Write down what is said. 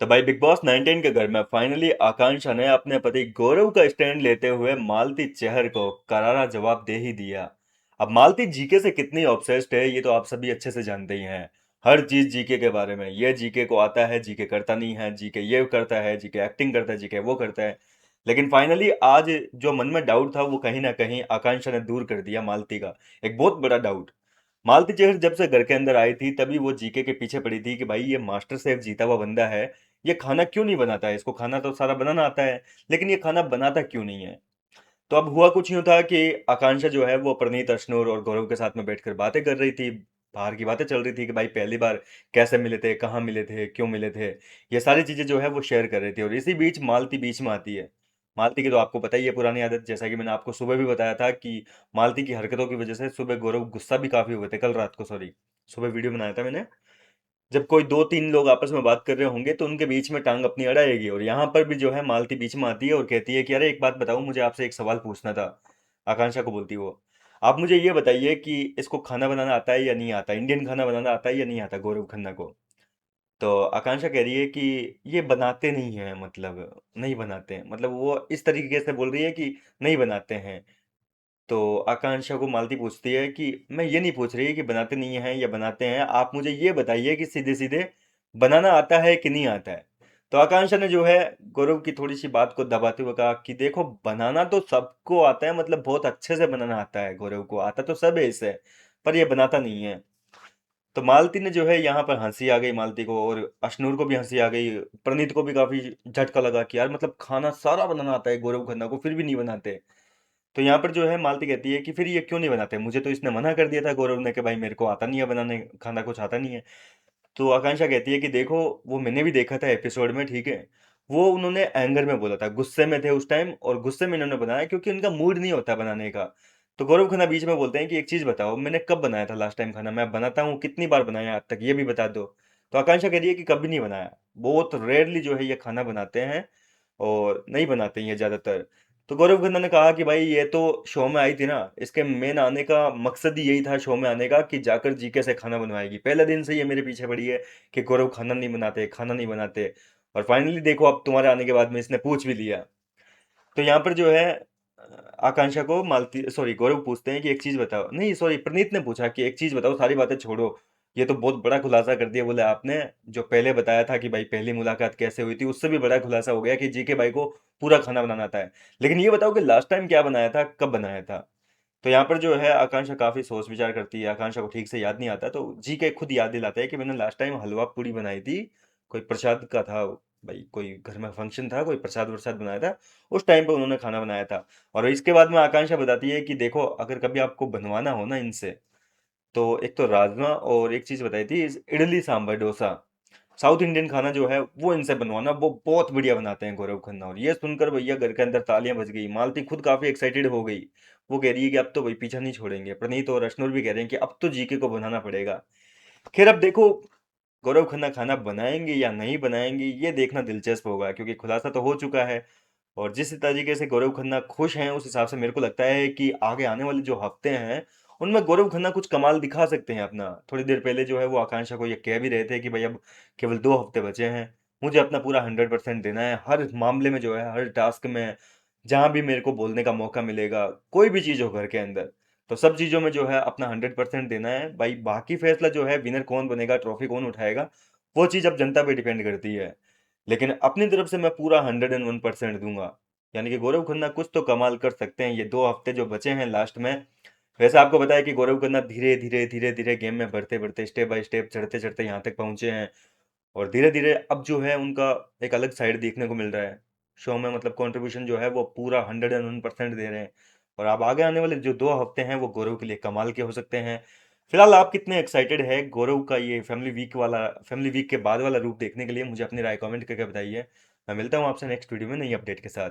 तो भाई big boss 19 के घर में फाइनली आकांक्षा ने अपने पति गौरव का स्टैंड लेते हुए मालती चहर को करारा जवाब दे ही दिया। अब मालती जीके से कितनी ऑब्सेस्ड है ये तो आप सभी अच्छे से जानते ही हैं। हर चीज जीके के बारे में, ये जीके को आता है, जीके करता नहीं है, जीके ये करता है, जीके एक्टिंग करता है, जीके वो करता है। लेकिन फाइनली आज जो मन में डाउट था वो कहीं ना कहीं आकांक्षा ने दूर कर दिया मालती का। एक बहुत बड़ा डाउट। मालती चेहर जब से घर के अंदर आई थी तभी वो जीके के पीछे पड़ी थी कि भाई ये मास्टर शेफ जीता हुआ बंदा है, ये खाना क्यों नहीं बनाता है, इसको खाना तो सारा बनाना आता है, लेकिन ये खाना बनाता क्यों नहीं है। तो अब हुआ कुछ यूं था कि आकांक्षा जो है वो प्रनीत अशनोर और गौरव के साथ में बैठकर बातें कर रही थी। बाहर की बातें चल रही थी कि भाई पहली बार कैसे मिले थे, कहाँ मिले थे, क्यों मिले थे। ये सारी चीजें जो है वो शेयर कर रही थी और इसी बीच मालती बीच में आती है। मालती की तो आपको पता ही है पुरानी आदत, जैसा कि मैंने आपको सुबह भी बताया था कि मालती की हरकतों की वजह से सुबह गौरव गुस्सा भी काफी हुए थे, कल रात को, सॉरी, सुबह वीडियो बनाया था मैंने। जब कोई दो तीन लोग आपस में बात कर रहे होंगे तो उनके बीच में टांग अपनी अड़ाएगी और यहाँ पर भी जो है मालती बीच में आती है और कहती है कि अरे एक बात बताओ, मुझे आपसे एक सवाल पूछना था। आकांक्षा को बोलती है वो, आप मुझे ये बताइए कि इसको खाना बनाना आता है या नहीं आता, इंडियन खाना बनाना आता है या नहीं आता गौरव खन्ना को। तो आकांक्षा कह रही है कि ये बनाते नहीं हैं, मतलब नहीं बनाते हैं, मतलब वो इस तरीके से बोल रही है कि नहीं बनाते हैं। तो आकांक्षा को मालती पूछती है कि मैं ये नहीं पूछ रही कि बनाते नहीं हैं या बनाते हैं, आप मुझे ये बताइए कि सीधे सीधे बनाना आता है कि नहीं आता है। तो आकांक्षा ने जो है गौरव की थोड़ी सी बात को दबाते हुए कहा कि देखो, बनाना तो सबको आता है, मतलब बहुत अच्छे से बनाना आता है, गौरव को आता तो सब है इसे, पर ये बनाता नहीं है। तो मालती ने जो है यहाँ पर हंसी आ गई मालती को, और अशनूर को भी हंसी आ गई। प्रणीत को भी काफी झटका लगा कि यार मतलब खाना सारा बनाना आता है गौरव खन्ना को, फिर भी नहीं बनाते। तो यहाँ पर जो है मालती कहती है कि फिर ये क्यों नहीं बनाते, मुझे तो इसने मना कर दिया था गौरव ने कि भाई मेरे को आता नहीं है बनाने, खाना कुछ आता नहीं है। तो आकांक्षा कहती है कि देखो, वो मैंने भी देखा था एपिसोड में, ठीक है, वो उन्होंने एंगर में बोला था, गुस्से में थे उस टाइम, और गुस्से में इन्होंने बनाया क्योंकि उनका मूड नहीं होता बनाने का। तो गौरव खन्ना बीच में बोलते हैं कि एक चीज बताओ, मैंने कब बनाया था लास्ट टाइम खाना, मैं बनाता हूँ कितनी बार बनाया आज तक, ये भी बता दो। तो आकांक्षा कह रही है कि कभी नहीं बनाया, बहुत रेयरली जो है ये खाना बनाते हैं और नहीं बनाते हैं ये ज्यादातर। तो गौरव खन्ना ने कहा कि भाई ये तो शो में आई थी ना, इसके मेन आने का मकसद ही यही था शो में आने का कि जाकर जीके से खाना बनवाएगी, पहले दिन से ये मेरे पीछे पड़ी है कि गौरव खाना नहीं बनाते, खाना नहीं बनाते। और फाइनली देखो, अब तुम्हारे आने के बाद में इसने पूछ भी लिया। तो यहाँ पर जो है आकांक्षा को मालती, सॉरी, गौरव पूछते हैं कि एक चीज बताओ, नहीं सॉरी, प्रणीत ने पूछा कि एक चीज बताओ, सारी बातें छोड़ो, ये तो बहुत बड़ा खुलासा कर दिया, बोले आपने जो पहले बताया था कि भाई पहली मुलाकात कैसे हुई थी, उससे भी बड़ा खुलासा हो गया कि जीके भाई को पूरा खाना बनाना आता है। लेकिन ये बताओ कि लास्ट टाइम क्या बनाया था, कब बनाया था। तो यहाँ पर जो है आकांक्षा काफी सोच विचार करती है, आकांक्षा को ठीक से याद नहीं आता, तो जी के खुद याद दिलाते हैं कि मैंने लास्ट टाइम हलवा पूड़ी बनाई थी, कोई प्रसाद का था, भाई कोई घर में फंक्शन था, कोई प्रसाद वरसाद बनाया था, उस टाइम पे उन्होंने खाना बनाया था। और इसके बाद में आकांक्षा बताती है कि देखो, अगर कभी आपको बनवाना हो ना इनसे, तो एक तो राजमा, और एक चीज बताई थी, इडली सांभर डोसा, साउथ इंडियन खाना जो है वो इनसे बनवाना, वो बहुत बढ़िया बनाते हैं गौरव खन्ना। और ये सुनकर भैया घर के अंदर तालियां बज गई, मालती खुद काफी एक्साइटेड हो गई। वो कह रही है कि अब तो भाई पीछा नहीं छोड़ेंगे, प्रणीत और अशनूर भी कह रहे हैं कि अब तो जीके को बनाना पड़ेगा। खैर अब देखो, गौरव खन्ना खाना बनाएंगे या नहीं बनाएंगे ये देखना दिलचस्प होगा, क्योंकि खुलासा तो हो चुका है। और जिस तरीके से गौरव खन्ना खुश हैं उस हिसाब से मेरे को लगता है कि आगे आने वाले जो हफ्ते हैं उनमें गौरव खन्ना कुछ कमाल दिखा सकते हैं अपना। थोड़ी देर पहले जो है वो आकांक्षा को ये कह भी रहे थे कि भाई अब केवल 2 हफ्ते बचे हैं, मुझे अपना पूरा 100% देना है हर मामले में, जो है हर टास्क में, जहां भी मेरे को बोलने का मौका मिलेगा, कोई भी चीज हो घर के अंदर, तो सब चीजों में जो है अपना 100% देना है भाई। बाकी फैसला जो है विनर कौन बनेगा, ट्रॉफी कौन उठाएगा, वो चीज अब जनता पे डिपेंड करती है। लेकिन अपनी तरफ से मैं पूरा 101% दूंगा। यानी कि गौरव खन्ना कुछ तो कमाल कर सकते हैं ये 2 हफ्ते जो बचे हैं लास्ट में। वैसे आपको पता है कि गौरव खन्ना धीरे धीरे धीरे धीरे गेम में बढ़ते बढ़ते, स्टेप बाय स्टेप, चढ़ते चढ़ते यहाँ तक पहुंचे हैं। और धीरे धीरे अब जो है उनका एक अलग साइड देखने को मिल रहा है शो में, मतलब कंट्रीब्यूशन जो है वो पूरा 101% दे रहे हैं। और अब आगे आने वाले जो 2 हफ्ते हैं वो गौरव के लिए कमाल के हो सकते हैं। फिलहाल आप कितने एक्साइटेड है गौरव का ये फैमिली वीक के बाद वाला रूप देखने के लिए, मुझे अपनी राय कमेंट करके बताइए। मैं मिलता हूँ आपसे नेक्स्ट वीडियो में नई अपडेट के साथ।